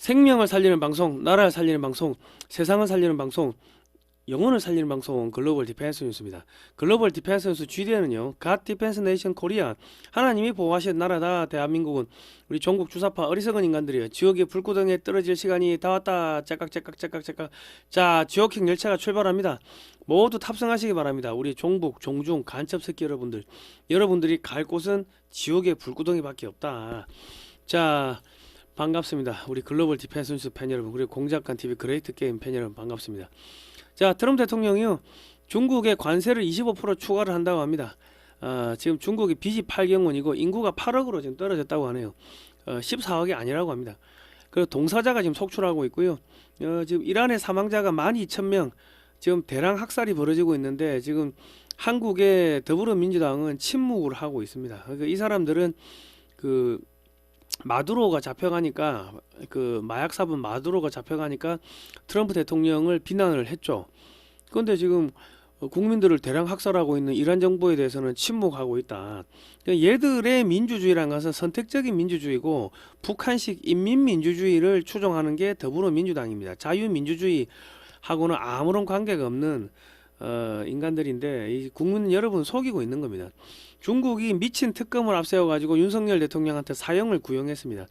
생명을 살리는 방송, 나라를 살리는 방송, 세상을 살리는 방송, 영혼을 살리는 방송 글로벌 디펜스 뉴스입니다. 글로벌 디펜스 뉴스 GDN은요. 갓 디펜스 네이션 코리아 하나님이 보호하신 나라다. 대한민국은 우리 종국 주사파 어리석은 인간들이요. 지옥의 불구덩이에 떨어질 시간이 다 왔다. 째깍째깍째깍째깍. 자, 지옥행 열차가 출발합니다. 모두 탑승하시기 바랍니다. 우리 종북, 종중, 간첩 새끼 여러분들. 여러분들이 갈 곳은 지옥의 불구덩이밖에 없다. 자, 반갑습니다. 우리 글로벌 디펜스 뉴스 팬 여러분, 그리고 공작관 TV 그레이트 게임 팬 여러분 반갑습니다. 자, 트럼프 대통령이요. 중국에 관세를 25% 추가를 한다고 합니다. 지금 중국이 빚이 8경 원이고 인구가 8억으로 지금 떨어졌다고 하네요. 14억이 아니라고 합니다. 그리고 동사자가 지금 속출하고 있고요. 지금 이란의 사망자가 12,000명, 지금 대량 학살이 벌어지고 있는데 지금 한국의 더불어민주당은 침묵을 하고 있습니다. 그러니까 이 사람들은 그 마두로가 잡혀가니까, 그 마약 사범 마두로가 잡혀가니까 트럼프 대통령을 비난을 했죠. 그런데 지금 국민들을 대량 학살하고 있는 이란 정부에 대해서는 침묵하고 있다. 그러니까 얘들의 민주주의란 것은 선택적인 민주주의고 북한식 인민민주주의를 추종하는 게 더불어민주당입니다. 자유민주주의하고는 아무런 관계가 없는 인간들인데 이 국민 여러분 속이고 있는 겁니다. 중국이 미친 특검을 앞세워 가지고 윤석열 대통령한테 사형을 구형했습니다.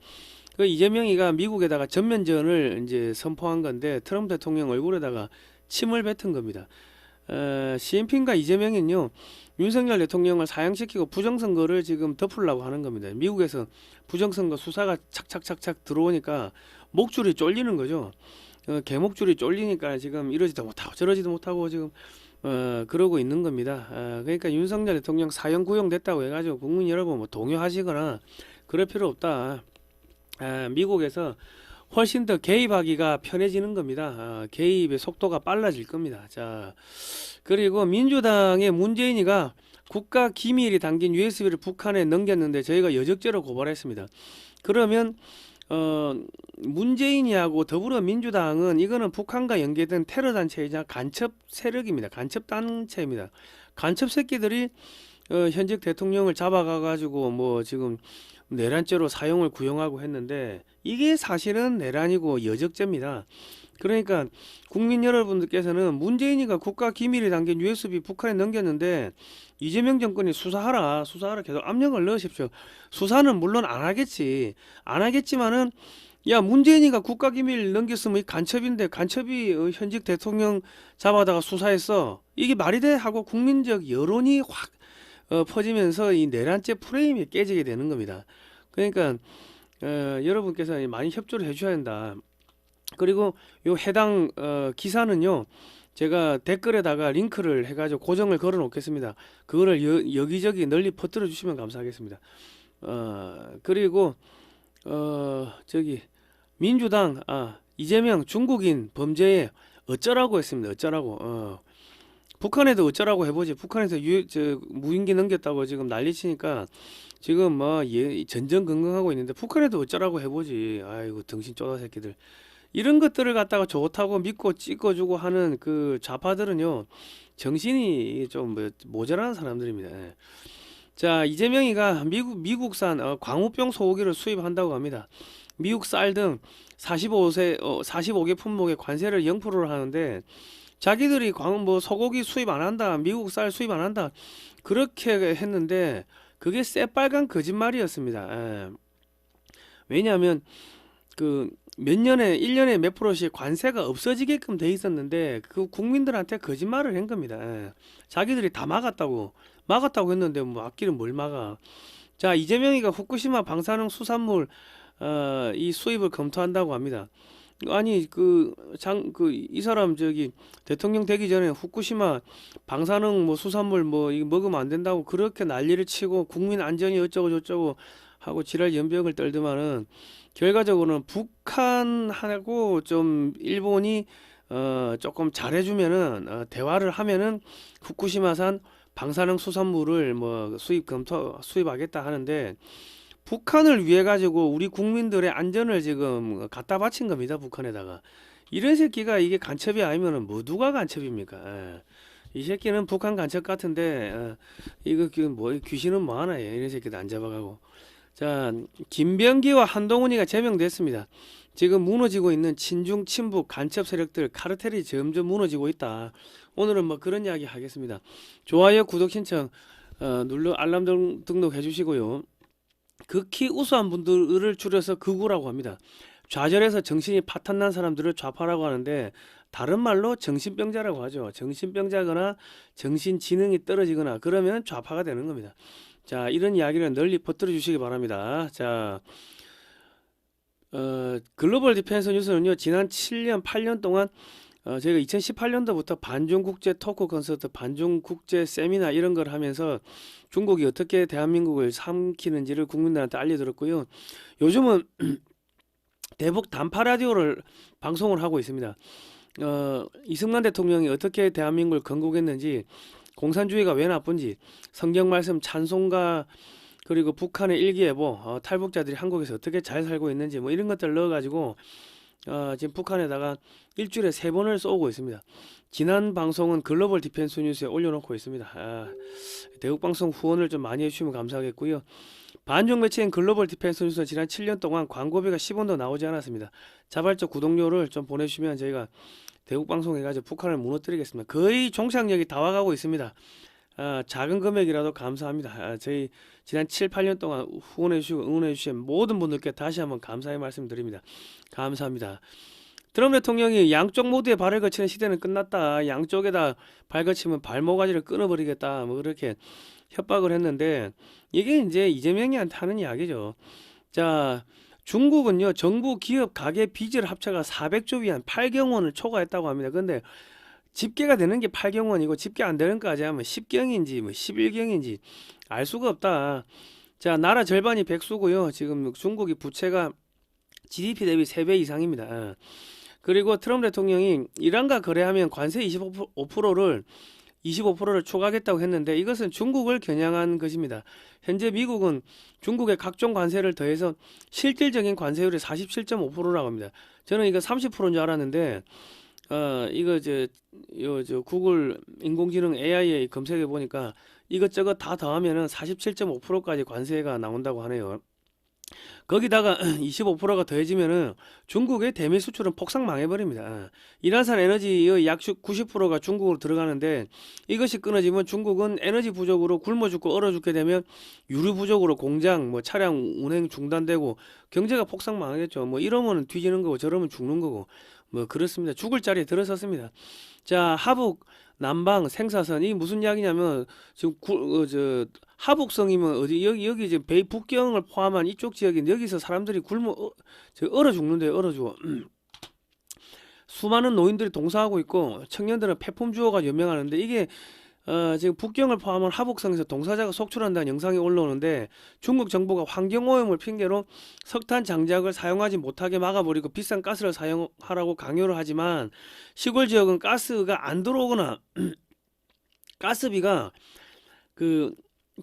그 이재명이가 미국에다가 전면전을 이제 선포한 건데 트럼프 대통령 얼굴에다가 침을 뱉은 겁니다. 시진핑과 이재명은요, 윤석열 대통령을 사형시키고 부정선거를 지금 덮으려고 하는 겁니다. 미국에서 부정선거 수사가 착착착착 들어오니까 목줄이 쫄리는 거죠. 개목줄이 쫄리니까 지금 이러지도 못하고 저러지도 못하고 지금 그러고 있는 겁니다. 그러니까 윤석열 대통령 사형 구형됐다고 해가지고 국민 여러분 뭐 동요하시거나 그럴 필요 없다. 미국에서 훨씬 더 개입하기가 편해지는 겁니다. 개입의 속도가 빨라질 겁니다. 자, 그리고 민주당의 문재인이가 국가 기밀이 담긴 USB를 북한에 넘겼는데 저희가 여적죄로 고발했습니다. 그러면 문재인이하고 더불어민주당은 이거는 북한과 연계된 테러 단체이자 간첩 세력입니다. 간첩 단체입니다. 간첩 새끼들이 현직 대통령을 잡아가 가지고 뭐 지금 내란죄로 사형을 구형하고 했는데 이게 사실은 내란이고 여적죄입니다. 그러니까 국민 여러분들께서는 문재인이가 국가 기밀이 담긴 USB 북한에 넘겼는데 이재명 정권이 수사하라 계속 압력을 넣으십시오. 수사는 물론 안 하겠지만은 야, 문재인이가 국가 기밀 넘겼으면 이 간첩인데 간첩이 현직 대통령 잡아다가 수사했어, 이게 말이 돼? 하고 국민적 여론이 확 퍼지면서 이 내란죄 프레임이 깨지게 되는 겁니다. 그러니까 여러분께서 많이 협조를 해주셔야 된다. 그리고 요 해당 기사는요, 제가 댓글에다가 링크를 해가지고 고정을 걸어 놓겠습니다. 그거를 여기저기 널리 퍼뜨려 주시면 감사하겠습니다. 그리고 저기 민주당 이재명 중국인 범죄에 어쩌라고 했습니다. 어쩌라고. 북한에도 어쩌라고 해보지. 북한에서 무인기 넘겼다고 지금 난리치니까 지금 뭐 전전긍긍하고 있는데 북한에도 어쩌라고 해보지. 아이고 등신 쪼다 새끼들. 이런 것들을 갖다가 좋다고 믿고 찍어주고 하는 그 좌파들은요, 정신이 좀 모자라는 사람들입니다. 예. 자, 이재명이가 미국산 광우병 소고기를 수입한다고 합니다. 미국 쌀 등 45개 품목에 관세를 0%를 하는데 자기들이 소고기 수입 안 한다, 미국 쌀 수입 안 한다 그렇게 했는데 그게 새빨간 거짓말이었습니다. 예. 왜냐하면 그 몇 년에 1년에 몇 프로씩 관세가 없어지게끔 돼 있었는데 그 국민들한테 거짓말을 한 겁니다. 예. 자기들이 다 막았다고 했는데 뭐 앞길은 뭘 막아. 자, 이재명이가 후쿠시마 방사능 수산물 이 수입을 검토한다고 합니다. 아니 이 사람 저기 대통령 되기 전에 후쿠시마 방사능 뭐 수산물 뭐 이거 먹으면 안 된다고 그렇게 난리를 치고 국민 안전이 어쩌고 저쩌고 하고 지랄 연병을 떨더만은 결과적으로는 북한하고 좀 일본이 조금 잘해주면은 대화를 하면은 후쿠시마산 방사능 수산물을 뭐 수입하겠다 하는데 북한을 위해 가지고 우리 국민들의 안전을 지금 갖다 바친 겁니다. 북한에다가. 이런 새끼가 이게 간첩이 아니면은 뭐 누가 간첩입니까? 이 새끼는 북한 간첩 같은데 이거 뭐 귀신은 뭐 하나, 이런 새끼도 안 잡아가고. 자, 김병기와 한동훈이가 제명됐습니다. 지금 무너지고 있는 친중 친북 간첩 세력들 카르텔이 점점 무너지고 있다. 오늘은 뭐 그런 이야기 하겠습니다. 좋아요, 구독 신청 눌러 알람 등록해 주시고요. 극히 우수한 분들을 줄여서 극우라고 합니다. 좌절해서 정신이 파탄난 사람들을 좌파라고 하는데 다른 말로 정신병자라고 하죠. 정신병자거나 정신지능이 떨어지거나 그러면 좌파가 되는 겁니다. 자, 이런 이야기를 널리 퍼뜨려 주시기 바랍니다. 자, 글로벌 디펜스 뉴스는요, 지난 7년, 8년 동안 저희가 2018년도부터 반중국제 토크 콘서트, 반중국제 세미나 이런 걸 하면서 중국이 어떻게 대한민국을 삼키는지를 국민들한테 알려드렸고요. 요즘은 대북 단파 라디오를 방송을 하고 있습니다. 이승만 대통령이 어떻게 대한민국을 건국했는지, 공산주의가 왜 나쁜지, 성경 말씀 찬송가, 그리고 북한의 일기예보, 탈북자들이 한국에서 어떻게 잘 살고 있는지 뭐 이런 것들 넣어가지고 지금 북한에다가 일주일에 3번을 쏘고 있습니다. 지난 방송은 글로벌 디펜스 뉴스에 올려놓고 있습니다. 대국방송 후원을 좀 많이 해주시면 감사하겠고요. 반중 매체인 글로벌 디펜스 뉴스는 지난 7년 동안 광고비가 10원도 나오지 않았습니다. 자발적 구독료를 좀 보내주시면 저희가 대국방송 해가지고 북한을 무너뜨리겠습니다. 거의 종착역이 다 와가고 있습니다. 작은 금액이라도 감사합니다. 저희 지난 7, 8년 동안 후원해주시고 응원해주신 모든 분들께 다시 한번 감사의 말씀드립니다. 감사합니다. 트럼프 대통령이 양쪽 모두에 발을 거치는 시대는 끝났다. 양쪽에다 발 거치면 발모가지를 끊어버리겠다. 뭐 그렇게 협박을 했는데 이게 이제 이재명이한테 하는 이야기죠. 자, 중국은요, 정부, 기업, 가계, 빚을 합쳐가 400조 위안 8경원을 초과했다고 합니다. 근데 집계가 되는 게 8경원이고 집계 안 되는 까지 하면 10경인지 뭐 11경인지 알 수가 없다. 자, 나라 절반이 백수고요. 지금 중국이 부채가 GDP 대비 3배 이상입니다. 그리고 트럼프 대통령이 이란과 거래하면 관세 25%를 추가하겠다고 했는데 이것은 중국을 겨냥한 것입니다. 현재 미국은 중국의 각종 관세를 더해서 실질적인 관세율이 47.5%라고 합니다. 저는 이거 30%인 줄 알았는데 이거 저 구글 인공지능 AI에 검색해 보니까 이것저것 다 더하면은 47.5%까지 관세가 나온다고 하네요. 거기다가 25%가 더해지면은 중국의 대미 수출은 폭삭 망해버립니다. 이란산 에너지의 약 90%가 중국으로 들어가는데 이것이 끊어지면 중국은 에너지 부족으로 굶어 죽고 얼어 죽게 되면 유류 부족으로 공장, 뭐 차량 운행 중단되고 경제가 폭삭 망하겠죠. 뭐 이러면 뒤지는 거고 저러면 죽는 거고 뭐 그렇습니다. 죽을 자리에 들어섰습니다. 자, 하북 남방 생사선 이 무슨 이야기냐면 지금 하북성이면 어디 여기 지금 북경을 포함한 이쪽 지역인 여기서 사람들이 얼어 죽는데요. 얼어 죽어. 수많은 노인들이 동사하고 있고 청년들은 폐품 주어가 연명하는데 이게 지금 북경을 포함한 하북성에서 동사자가 속출한다는 영상이 올라오는데 중국 정부가 환경오염을 핑계로 석탄 장작을 사용하지 못하게 막아버리고 비싼 가스를 사용하라고 강요를 하지만 시골 지역은 가스가 안 들어오거나 가스비가 그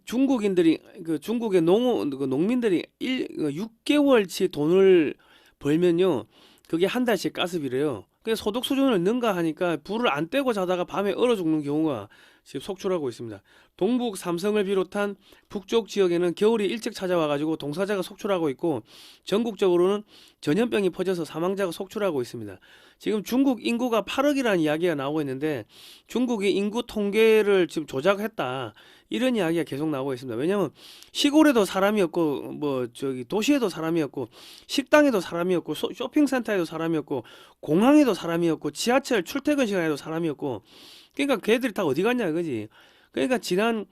중국인들이 중국의 농민들이 6개월치 돈을 벌면요 그게 한 달씩 가스비래요. 그래서 소득 수준을 능가하니까 불을 안 떼고 자다가 밤에 얼어 죽는 경우가 지금 속출하고 있습니다. 동북 삼성을 비롯한 북쪽 지역에는 겨울이 일찍 찾아와가지고 동사자가 속출하고 있고 전국적으로는 전염병이 퍼져서 사망자가 속출하고 있습니다. 지금 중국 인구가 8억이라는 이야기가 나오고 있는데 중국이 인구 통계를 지금 조작했다. 이런 이야기가 계속 나오고 있습니다. 왜냐하면 시골에도 사람이 없고 뭐 저기 도시에도 사람이 없고 식당에도 사람이 없고 쇼핑센터에도 사람이 없고 공항에도 사람이 없고 지하철 출퇴근 시간에도 사람이 없고 그러니까 걔들이 다 어디 갔냐 이거지. 그러니까 지난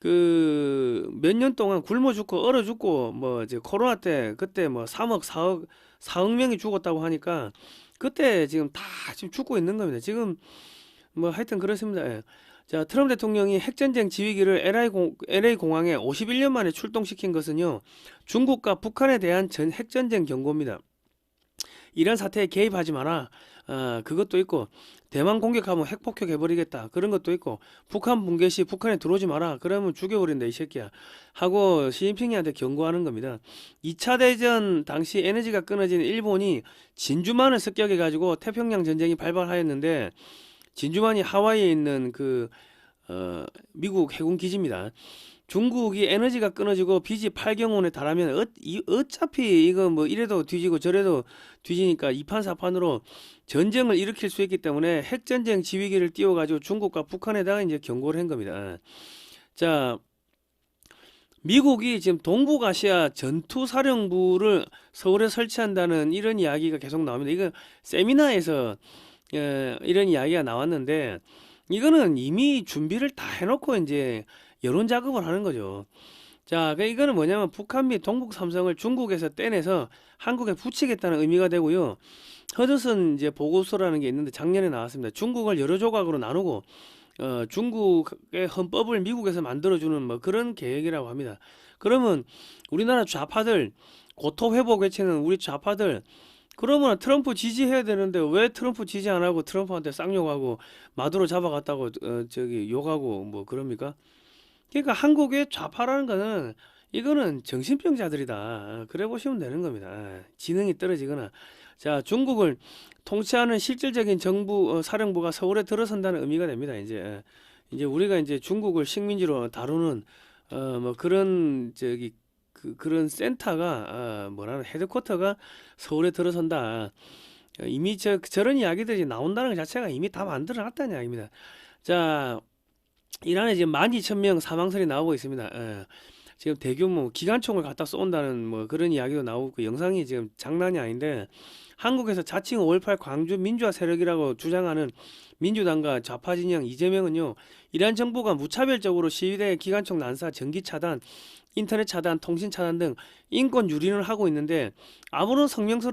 몇 년 동안 굶어 죽고 얼어 죽고 뭐 이제 코로나 때 그때 뭐 3억 4억 명이 죽었다고 하니까 그때 지금 다 지금 죽고 있는 겁니다. 지금 뭐 하여튼 그렇습니다. 예. 자, 트럼프 대통령이 핵전쟁 지휘기를 LA 공항에 51년 만에 출동시킨 것은요 중국과 북한에 대한 핵전쟁 경고입니다. 이런 사태에 개입하지 마라. 그것도 있고 대만 공격하면 핵폭격 해버리겠다. 그런 것도 있고 북한 붕괴 시 북한에 들어오지 마라. 그러면 죽여버린다 이 새끼야. 하고 시진핑이한테 경고하는 겁니다. 2차 대전 당시 에너지가 끊어진 일본이 진주만을 습격해가지고 태평양 전쟁이 발발하였는데 진주만이 하와이에 있는 미국 해군 기지입니다. 중국이 에너지가 끊어지고 빚이 8경원에 달하면 어차피 이거 뭐 이래도 뒤지고 저래도 뒤지니까 이판사판으로 전쟁을 일으킬 수 있기 때문에 핵전쟁 지휘기를 띄워가지고 중국과 북한에다가 이제 경고를 한 겁니다. 자, 미국이 지금 동북아시아 전투사령부를 서울에 설치한다는 이런 이야기가 계속 나옵니다. 이거 세미나에서 이런 이야기가 나왔는데 이거는 이미 준비를 다 해놓고 이제 여론 작업을 하는 거죠. 자, 이거는 뭐냐면 북한 및 동북 삼성을 중국에서 떼내서 한국에 붙이겠다는 의미가 되고요. 허드슨 이제 보고서라는 게 있는데 작년에 나왔습니다. 중국을 여러 조각으로 나누고 중국의 헌법을 미국에서 만들어주는 뭐 그런 계획이라고 합니다. 그러면 우리나라 좌파들 고토 회복 외치는 우리 좌파들 그러면 트럼프 지지해야 되는데 왜 트럼프 지지 안 하고 트럼프한테 쌍욕하고 마두로 잡아갔다고 저기 욕하고 뭐 그럽니까? 그러니까 한국의 좌파라는 거는 이거는 정신병자들이다. 그래 보시면 되는 겁니다. 지능이 떨어지거나. 자, 중국을 통치하는 실질적인 정부 사령부가 서울에 들어선다는 의미가 됩니다. 이제 우리가 이제 중국을 식민지로 다루는 뭐 그런 저기 그런 센터가 뭐라는 헤드쿼터가 서울에 들어선다. 이미 저런 이야기들이 나온다는 것 자체가 이미 다 만들어 놨다는 이야기입니다. 자, 이란에 지금 12,000명 사망설이 나오고 있습니다. 지금 대규모 기관총을 갖다 쏜다는 뭐 그런 이야기도 나오고 그 영상이 지금 장난이 아닌데 한국에서 자칭 5.18 광주 민주화 세력이라고 주장하는 민주당과 좌파 진영 이재명은요, 이란 정부가 무차별적으로 시위대 기관총 난사, 전기 차단, 인터넷 차단, 통신 차단 등 인권 유린을 하고 있는데 아무런 성명서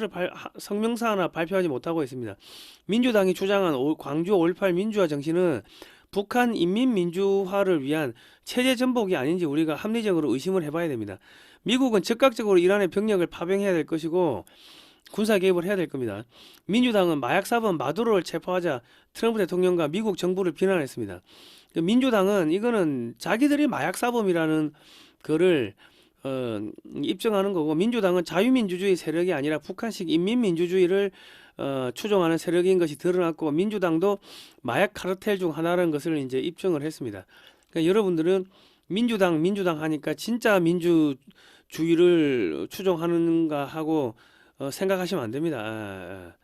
하나 발표하지 못하고 있습니다. 민주당이 주장한 광주 5.18 민주화 정신은 북한 인민민주화를 위한 체제 전복이 아닌지 우리가 합리적으로 의심을 해봐야 됩니다. 미국은 즉각적으로 이란의 병력을 파병해야 될 것이고 군사 개입을 해야 될 겁니다. 민주당은 마약사범 마두로를 체포하자 트럼프 대통령과 미국 정부를 비난했습니다. 민주당은 이거는 자기들이 마약사범이라는 거를 입증하는 거고, 민주당은 자유민주주의 세력이 아니라 북한식 인민민주주의를 추종하는 세력인 것이 드러났고, 민주당도 마약 카르텔 중 하나라는 것을 이제 입증을 했습니다. 그러니까 여러분들은 민주당 하니까 진짜 민주주의를 추종하는가 하고 생각하시면 안 됩니다.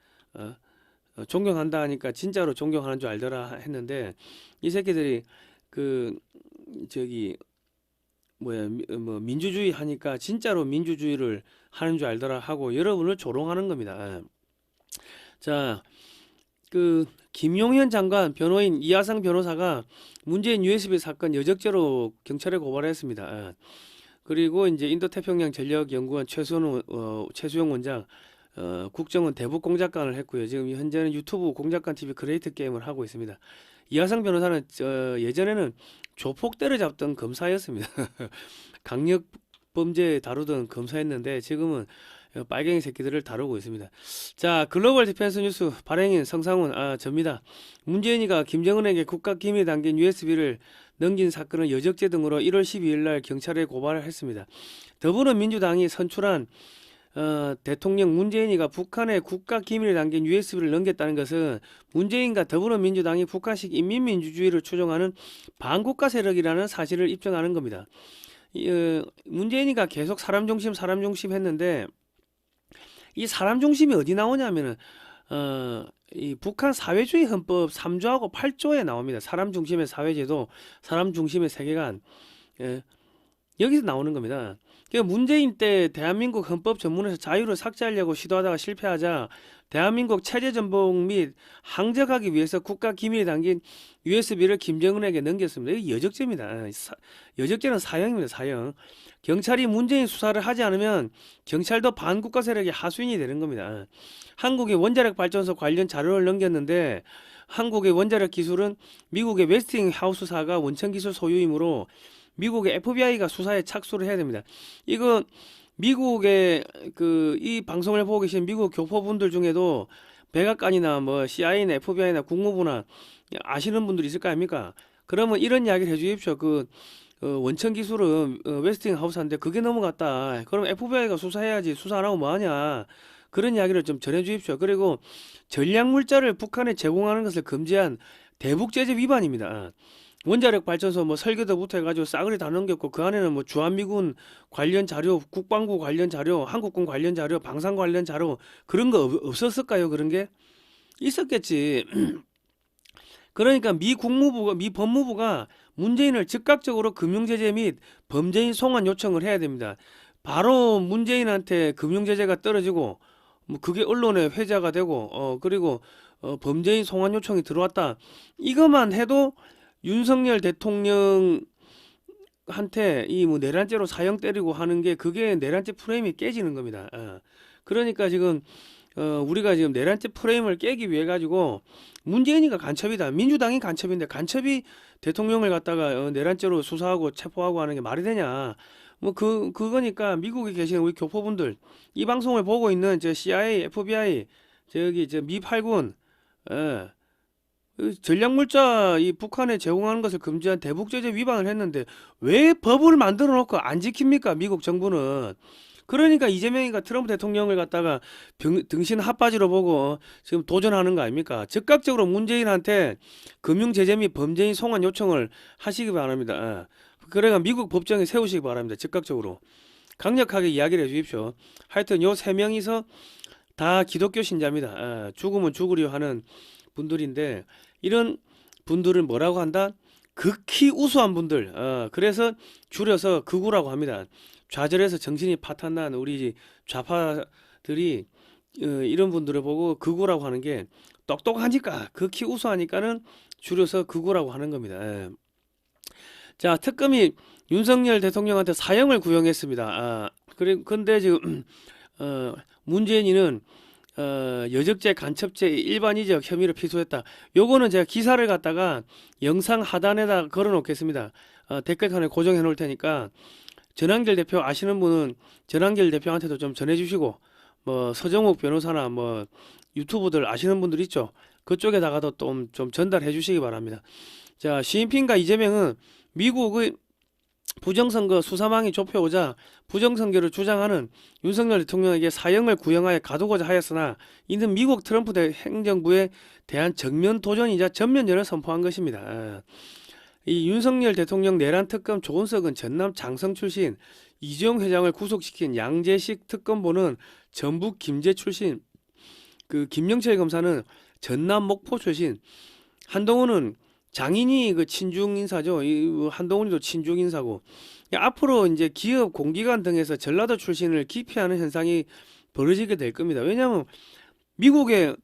존경한다 하니까 진짜로 존경하는 줄 알더라 했는데 이 새끼들이 그 저기 뭐야 뭐 민주주의 하니까 진짜로 민주주의를 하는 줄 알더라 하고 여러분을 조롱하는 겁니다. 자, 그 김용현 장관, 변호인 이하상 변호사가 문재인 USB 사건 여적죄로 경찰에 고발했습니다. 그리고 이제 인도태평양 전력연구원 최수영 원장, 국정원 대북 공작관을 했고요. 지금 현재는 유튜브 공작관 TV 그레이트 게임을 하고 있습니다. 이하상 변호사는 예전에는 조폭 때려잡던 검사였습니다. 강력 범죄 다루던 검사였는데 지금은 빨갱이 새끼들을 다루고 있습니다. 자, 글로벌 디펜스 뉴스 발행인 성상훈 접니다. 문재인이가 김정은에게 국가기밀에 담긴 USB를 넘긴 사건을 여적죄 등으로 1월 12일 날 경찰에 고발을 했습니다. 더불어민주당이 선출한 대통령 문재인이가 북한의 국가기밀에 담긴 USB를 넘겼다는 것은 문재인과 더불어민주당이 북한식 인민민주주의를 추종하는 반국가 세력이라는 사실을 입증하는 겁니다. 문재인이가 계속 사람 중심 했는데 이 사람 중심이 어디 나오냐면은 이 북한 사회주의 헌법 3조하고 8조에 나옵니다. 사람 중심의 사회제도, 사람 중심의 세계관, 여기서 나오는 겁니다. 그러니까 문재인 때 대한민국 헌법 전문에서 자유를 삭제하려고 시도하다가 실패하자 대한민국 체제 전복 및 항적하기 위해서 국가 기밀에 담긴 USB를 김정은에게 넘겼습니다. 이게 여적죄입니다. 여적죄는 사형입니다. 사형. 경찰이 문재인 수사를 하지 않으면 경찰도 반국가 세력의 하수인이 되는 겁니다. 한국의 원자력 발전소 관련 자료를 넘겼는데 한국의 원자력 기술은 미국의 웨스팅하우스사가 원천 기술 소유이므로 미국의 FBI가 수사에 착수를 해야 됩니다. 이거 미국의 이 방송을 보고 계신 미국 교포분들 중에도 백악관이나 뭐 CIA나 FBI나 국무부나 아시는 분들이 있을 거 아닙니까? 그러면 이런 이야기를 해주십시오. 원천 기술은 웨스팅하우스인데 그게 넘어갔다. 그럼 FBI가 수사해야지. 수사 안 하고 뭐하냐. 그런 이야기를 좀 전해주십시오. 그리고 전략물자를 북한에 제공하는 것을 금지한 대북제재 위반입니다. 원자력 발전소 뭐 설계도부터 해가지고 싸그리 다 넘겼고 그 안에는 뭐 주한미군 관련 자료, 국방부 관련 자료, 한국군 관련 자료, 방산 관련 자료 그런 거 없었을까요? 그런 게 있었겠지. 그러니까 미 국무부가 미 법무부가 문재인을 즉각적으로 금융제재 및 범죄인 송환 요청을 해야 됩니다. 바로 문재인한테 금융제재가 떨어지고 뭐 그게 언론에 회자가 되고 그리고 범죄인 송환 요청이 들어왔다. 이것만 해도 윤석열 대통령한테 이 뭐 내란죄로 사형 때리고 하는 게 그게 내란죄 프레임이 깨지는 겁니다. 그러니까 지금 우리가 지금 내란죄 프레임을 깨기 위해 가지고 문재인이가 간첩이다. 민주당이 간첩인데 간첩이 대통령을 갖다가 내란죄로 수사하고 체포하고 하는 게 말이 되냐. 뭐 그거니까 미국에 계시는 우리 교포분들 이 방송을 보고 있는 저 CIA, FBI 저기 저 미 8군 전략물자 이 북한에 제공하는 것을 금지한 대북제재 위반을 했는데 왜 법을 만들어 놓고 안 지킵니까? 미국 정부는. 그러니까 이재명이가 트럼프 대통령을 갖다가 등신 핫바지로 보고 지금 도전하는 거 아닙니까? 즉각적으로 문재인한테 금융제재 및 범죄인 송환 요청을 하시기 바랍니다. 그래가 미국 법정에 세우시기 바랍니다. 즉각적으로. 강력하게 이야기를 해 주십시오. 하여튼 요 세 명이서 다 기독교 신자입니다. 죽으면 죽으려 하는 분들인데 이런 분들을 뭐라고 한다? 극히 우수한 분들. 그래서 줄여서 극우라고 합니다. 좌절해서 정신이 파탄난 우리 좌파들이 이런 분들을 보고 극우라고 하는 게 똑똑하니까 극히 우수하니까는 줄여서 극우라고 하는 겁니다. 자, 특검이 윤석열 대통령한테 사형을 구형했습니다. 근데 지금 문재인이는 여적죄, 간첩죄, 일반이적 혐의로 피소했다. 요거는 제가 기사를 갖다가 영상 하단에다 걸어 놓겠습니다. 댓글칸에 고정해 놓을 테니까 전한길 대표 아시는 분은 전한길 대표한테도 좀 전해 주시고 뭐 서정욱 변호사나 뭐 유튜브들 아시는 분들 있죠. 그쪽에다가도 좀 전달해 주시기 바랍니다. 자, 시진핑과 이재명은 미국의 부정선거 수사망이 좁혀오자 부정선거를 주장하는 윤석열 대통령에게 사형을 구형하여 가두고자 하였으나 이는 미국 트럼프 행정부에 대한 정면 도전이자 전면전을 선포한 것입니다. 이 윤석열 대통령 내란 특검 조은석은 전남 장성 출신, 이재용 회장을 구속시킨 양재식 특검보는 전북 김제 출신, 그 김영철 검사는 전남 목포 출신, 한동훈은 장인이 그 친중 인사죠. 이 한동훈이도 친중 인사고. 앞으로 이제 기업 공기관 등에서 전라도 출신을 기피하는 현상이 벌어지게 될 겁니다. 왜냐하면 미국에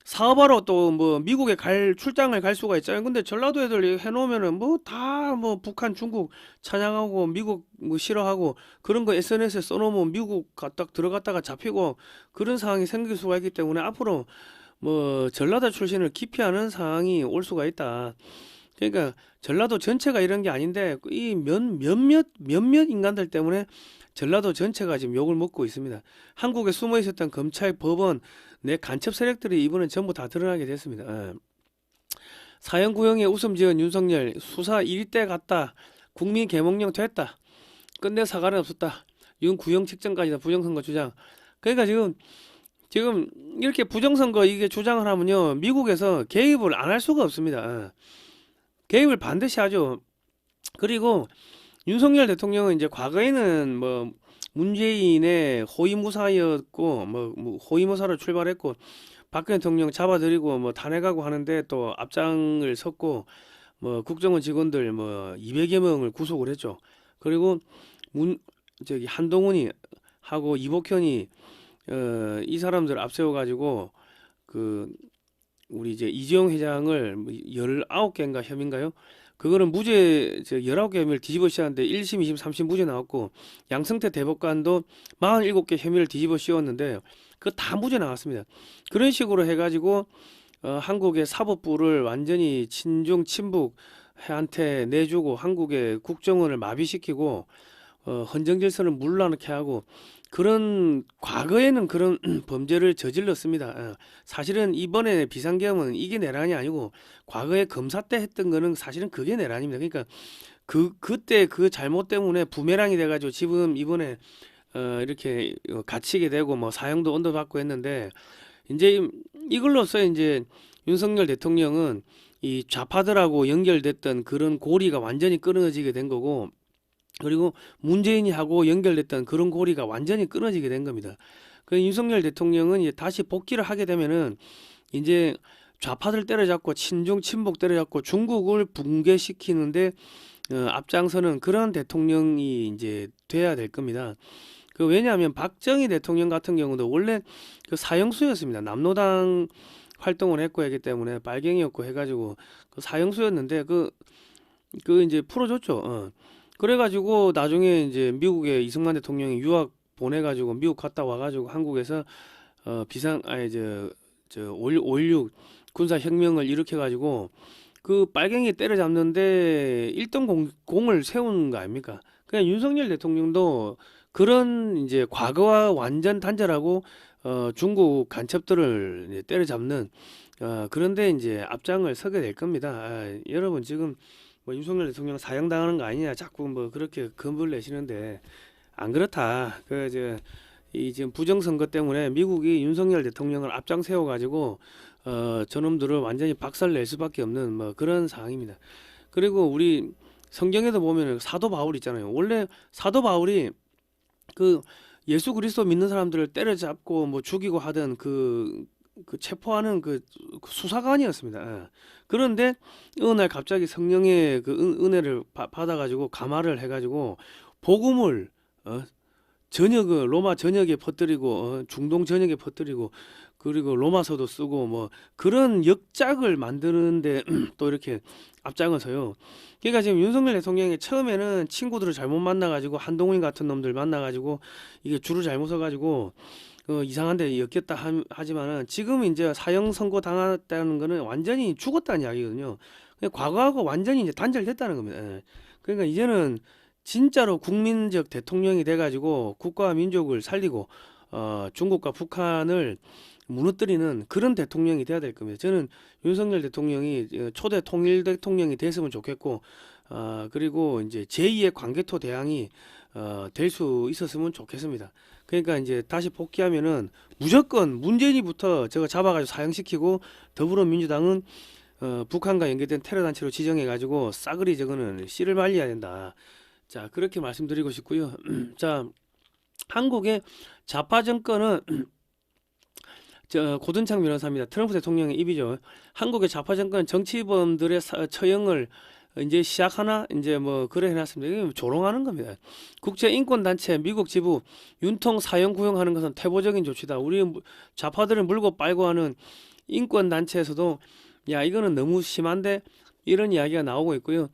사업하러 또 뭐 미국에 출장을 갈 수가 있잖아요. 근데 전라도 애들 해놓으면은 뭐 다 뭐 북한, 중국 찬양하고 미국 뭐 싫어하고 그런 거 SNS에 써놓으면 미국 딱 들어갔다가 잡히고 그런 상황이 생길 수가 있기 때문에 앞으로 뭐 전라도 출신을 기피하는 상황이 올 수가 있다. 그러니까 전라도 전체가 이런 게 아닌데 이 몇몇 인간들 때문에 전라도 전체가 지금 욕을 먹고 있습니다. 한국에 숨어 있었던 검찰, 법원, 내 간첩 세력들이 이번엔 전부 다 드러나게 됐습니다. 사형 구형에 웃음 지은 윤석열 수사 1위 때 갔다. 국민 계몽령 됐다. 끝내 사과는 없었다. 윤 구형 직전까지다. 부정선거 주장. 그러니까 지금 이렇게 부정선거 이게 주장을 하면요 미국에서 개입을 안 할 수가 없습니다. 개입을 반드시 하죠. 그리고 윤석열 대통령은 이제 과거에는 뭐 문재인의 호위무사였고 뭐 호위무사로 출발했고 박근혜 대통령 잡아들이고 뭐 탄핵하고 하는데 또 앞장을 섰고 뭐 국정원 직원들 뭐 200여 명을 구속을 했죠. 그리고 한동훈이 하고 이복현이 이 사람들 앞세워 가지고 그 우리 이제 이재용 회장을 19개인가 혐의인가요? 그거는 무죄 19개 혐의를 뒤집어 씌웠는데 1심, 2심, 3심 무죄 나왔고 양승태 대법관도 47개 혐의를 뒤집어 씌웠는데 그거 다 무죄 나왔습니다. 그런 식으로 해가지고 한국의 사법부를 완전히 친중 친북한테 내주고 한국의 국정원을 마비시키고 헌정 질서를 물러나게 하고 그런 과거에는 그런 범죄를 저질렀습니다. 사실은 이번에 비상계엄은 이게 내란이 아니고 과거에 검사 때 했던 거는 사실은 그게 내란입니다. 그러니까 그때 그 잘못 때문에 부메랑이 돼가지고 지금 이번에 이렇게 갇히게 되고 뭐 사형도 언도받고 했는데 이제 이걸로써 이제 윤석열 대통령은 이 좌파들하고 연결됐던 그런 고리가 완전히 끊어지게 된 거고, 그리고 문재인이 하고 연결됐던 그런 고리가 완전히 끊어지게 된 겁니다. 그 윤석열 대통령은 이제 다시 복귀를 하게 되면은 이제 좌파들 때려잡고 친중 친북 때려잡고 중국을 붕괴시키는데 앞장서는 그런 대통령이 이제 돼야 될 겁니다. 그 왜냐하면 박정희 대통령 같은 경우도 원래 그 사형수였습니다. 남노당 활동을 했고 하기 때문에 빨갱이였고 해가지고 그 사형수였는데 그 이제 풀어줬죠. 그래가지고 나중에 이제 미국에 이승만 대통령이 유학 보내가지고 미국 갔다 와가지고 한국에서 비상 아니 저5.16 군사혁명을 일으켜가지고 그 빨갱이 때려잡는데 1등 공을 세운 거 아닙니까? 그냥 윤석열 대통령도 그런 이제 과거와 완전 단절하고 중국 간첩들을 이제 때려잡는 그런데 이제 앞장을 서게 될 겁니다. 여러분 지금 뭐 윤석열 대통령 사형당하는 거 아니냐 자꾸 뭐 그렇게 금을 내시는데 안 그렇다. 이 지금 부정선거 때문에 미국이 윤석열 대통령을 앞장 세워가지고 저놈들을 완전히 박살낼 수밖에 없는 뭐 그런 상황입니다. 그리고 우리 성경에도 보면 사도 바울 있잖아요. 원래 사도 바울이 그 예수 그리스도 믿는 사람들을 때려잡고 뭐 죽이고 하던 그 체포하는 그 수사관이었습니다. 그런데 어느 날 갑자기 성령의 그 은혜를 받아가지고 감화를 해가지고 복음을 로마 전역에 퍼뜨리고 중동 전역에 퍼뜨리고 그리고 로마서도 쓰고 뭐 그런 역작을 만드는데 또 이렇게 앞장서요. 그러니까 지금 윤석열 대통령이 처음에는 친구들을 잘못 만나가지고 한동훈 같은 놈들 만나가지고 이게 줄을 잘못 서가지고 이상한데 엮였다 하지만은 지금 이제 사형 선고 당했다는 거는 완전히 죽었다는 이야기거든요. 과거하고 완전히 이제 단절됐다는 겁니다. 그러니까 이제는 진짜로 국민적 대통령이 돼가지고 국가와 민족을 살리고 중국과 북한을 무너뜨리는 그런 대통령이 돼야 될 겁니다. 저는 윤석열 대통령이 초대 통일 대통령이 됐으면 좋겠고 그리고 이제 제2의 광개토 대왕이 될 수 있었으면 좋겠습니다. 그러니까 이제 다시 복귀하면은 무조건 문재인이부터 저거 잡아가지고 사형시키고 더불어민주당은 북한과 연계된 테러 단체로 지정해가지고 싸그리 저거는 씨를 말려야 된다. 자, 그렇게 말씀드리고 싶고요. 자, 한국의 좌파 정권은 고든창 변호사입니다. 트럼프 대통령의 입이죠. 한국의 좌파 정권 정치범들의 처형을 이제 시작하나 이제 뭐 그래 해놨습니다. 이게 조롱하는 겁니다. 국제인권단체 미국 지부 윤통 사형 구형하는 것은 태보적인 조치다. 우리 좌파들은 물고 빨고 하는 인권단체에서도 야 이거는 너무 심한데 이런 이야기가 나오고 있고요.